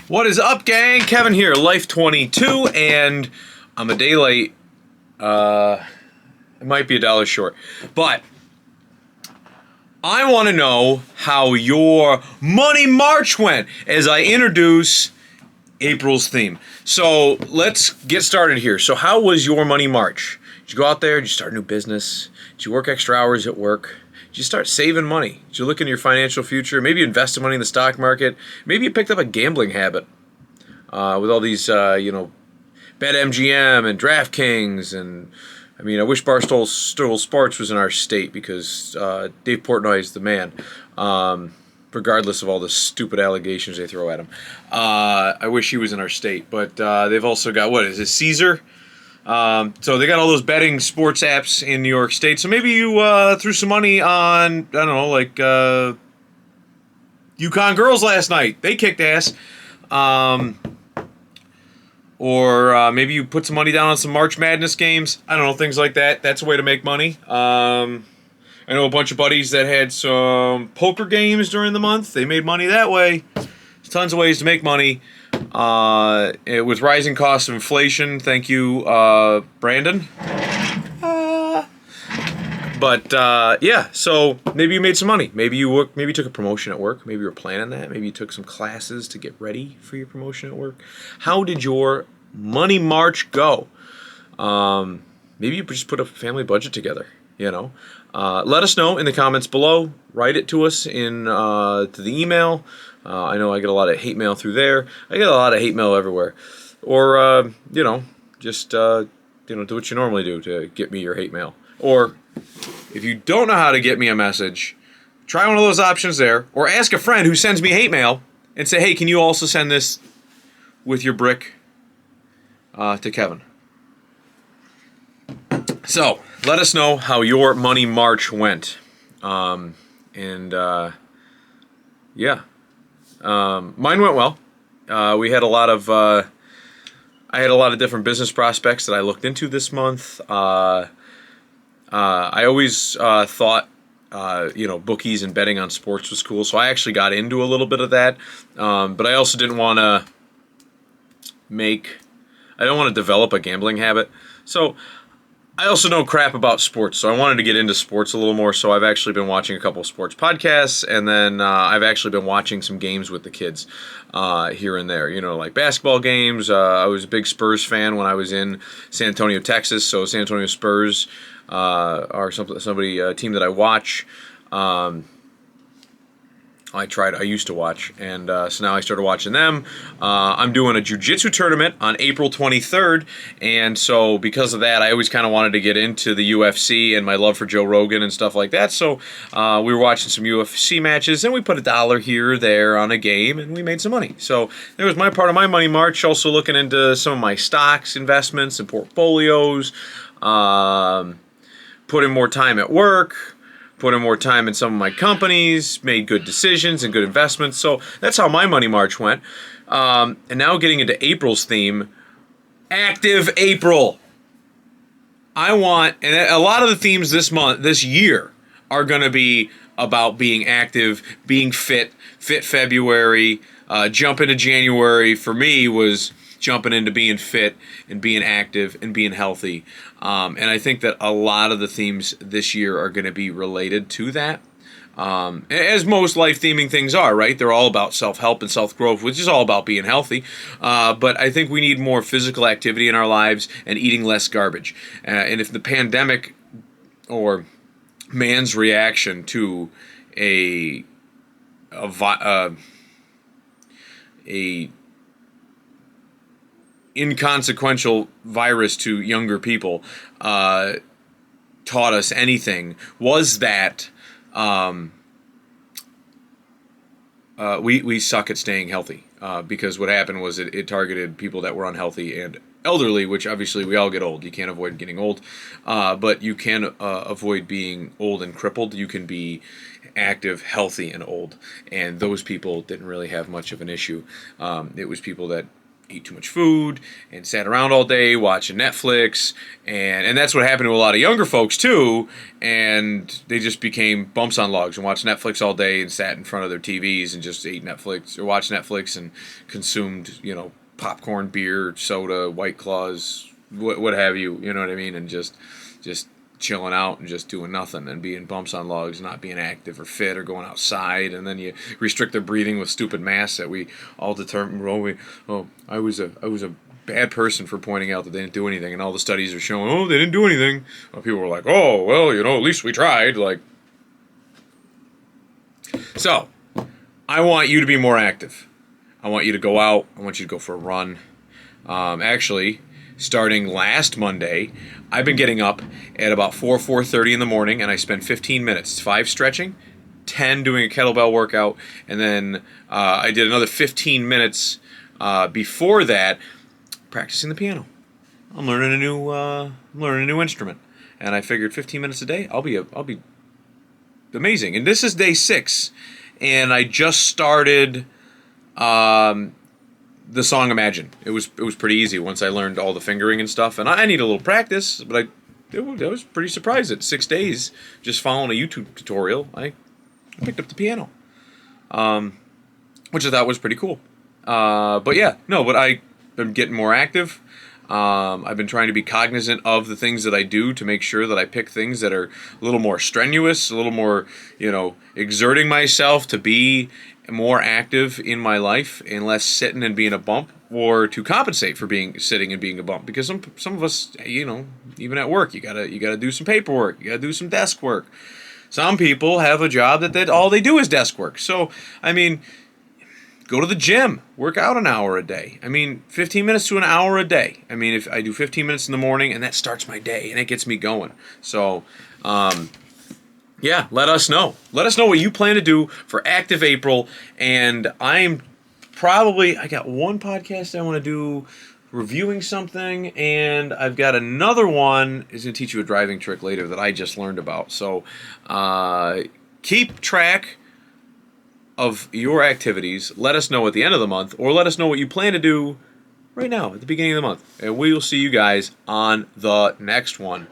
What is up, gang? Kevin here, Life22, and I'm a day late. It might be $1 short, but I want to know how your Money March went as I introduce April's theme. So let's get started here. So how was your Money March? Did you go out there? Did you start a new business? Did you work extra hours at work? Did you start saving money? Did you look into your financial future? Maybe you invested money in the stock market. Maybe you picked up a gambling habit with all these, BetMGM and DraftKings. And I mean, I wish Barstool Sports was in our state because Dave Portnoy is the man, regardless of all the stupid allegations they throw at him. I wish he was in our state. But they've also got, what is it, Caesar? So they got all those betting sports apps in New York State. So maybe you threw some money on, I don't know, like UConn girls last night. They kicked ass. Or maybe you put some money down on some March Madness games. I don't know, things like that. That's a way to make money. I know a bunch of buddies that had some poker games during the month. They made money that way. There's tons of ways to make money. With rising costs of inflation, thank you, Brandon. Yeah, so maybe you made some money. Maybe you took a promotion at work. Maybe you were planning that. Maybe you took some classes to get ready for your promotion at work. How did your Money March go? Maybe you just put a family budget together, you know. Let us know in the comments below. Write it to us to the email. I know I get a lot of hate mail through there. I get a lot of hate mail everywhere. Or, just, do what you normally do to get me your hate mail. Or, if you don't know how to get me a message, try one of those options there. Or ask a friend who sends me hate mail and say, hey, can you also send this with your brick to Kevin? So, let us know how your Money March went. Mine went well. We had a lot of, I had a lot of different business prospects that I looked into this month. I always thought, bookies and betting on sports was cool, so I actually got into a little bit of that. But I also didn't want to develop a gambling habit. So I also know crap about sports, so I wanted to get into sports a little more, so I've actually been watching a couple of sports podcasts, and then I've actually been watching some games with the kids here and there, like basketball games. I was a big Spurs fan when I was in San Antonio, Texas, so San Antonio Spurs are a team that I watch. I used to watch, and so now I started watching them. I'm doing a jiu-jitsu tournament on April 23rd, and so because of that, I always kind of wanted to get into the UFC and my love for Joe Rogan and stuff like that, so we were watching some UFC matches, and we put $1 here or there on a game, and we made some money. So there was my part of my Money March, also looking into some of my stocks, investments, and portfolios, putting more time at work, put in more time in some of my companies, made good decisions and good investments. So that's how my Money March went. And now getting into April's theme, Active April. And a lot of the themes this year, are going to be about being active, being fit February, jump into January for me was jumping into being fit and being active and being healthy. And I think that a lot of the themes this year are going to be related to that. As most life-theming things are, right? They're all about self-help and self-growth, which is all about being healthy. But I think we need more physical activity in our lives and eating less garbage. And if the pandemic or man's reaction to a inconsequential virus to younger people taught us anything, was that we suck at staying healthy, because what happened was it targeted people that were unhealthy and elderly, which obviously we all get old. You can't avoid getting old, but you can avoid being old and crippled. You can be active, healthy, and old, and those people didn't really have much of an issue. It was people that ate too much food and sat around all day watching Netflix, and that's what happened to a lot of younger folks too, and they just became bumps on logs and watched Netflix all day and sat in front of their TVs and just ate Netflix or watched Netflix and consumed, popcorn, beer, soda, White Claws, what have you, you know what I mean, and just chilling out and just doing nothing and being bumps on logs, not being active or fit or going outside, and then you restrict their breathing with stupid masks that we all determine. I was a bad person for pointing out that they didn't do anything, and all the studies are showing, they didn't do anything. Well, people were like, at least we tried. So I want you to be more active. I want you to go out. I want you to go for a run. Actually, starting last Monday, I've been getting up at about 4:30 in the morning, and I spend 15 minutes, 5 stretching, 10 doing a kettlebell workout, and then I did another 15 minutes before that practicing the piano. I'm learning a new instrument, and I figured 15 minutes a day, I'll be amazing. And this is day 6, and I just started the song Imagine. It was pretty easy once I learned all the fingering and stuff, and I need a little practice, but I was pretty surprised at 6 days just following a YouTube tutorial. I picked up the piano, which I thought was pretty cool. But I've been getting more active. I've been trying to be cognizant of the things that I do to make sure that I pick things that are a little more strenuous, a little more, exerting myself to be more active in my life and less sitting and being a bump, or to compensate for sitting and being a bump. Because some of us, even at work, you gotta do some paperwork, you gotta do some desk work. Some people have a job that all they do is desk work. So, go to the gym, work out an hour a day. 15 minutes to an hour a day. If I do 15 minutes in the morning, and that starts my day, and it gets me going. So, let us know. Let us know what you plan to do for Active April. And I got one podcast I want to do reviewing something, and I've got another one is going to teach you a driving trick later that I just learned about. So, keep track of your activities. Let us know at the end of the month, or let us know what you plan to do right now at the beginning of the month. And we will see you guys on the next one.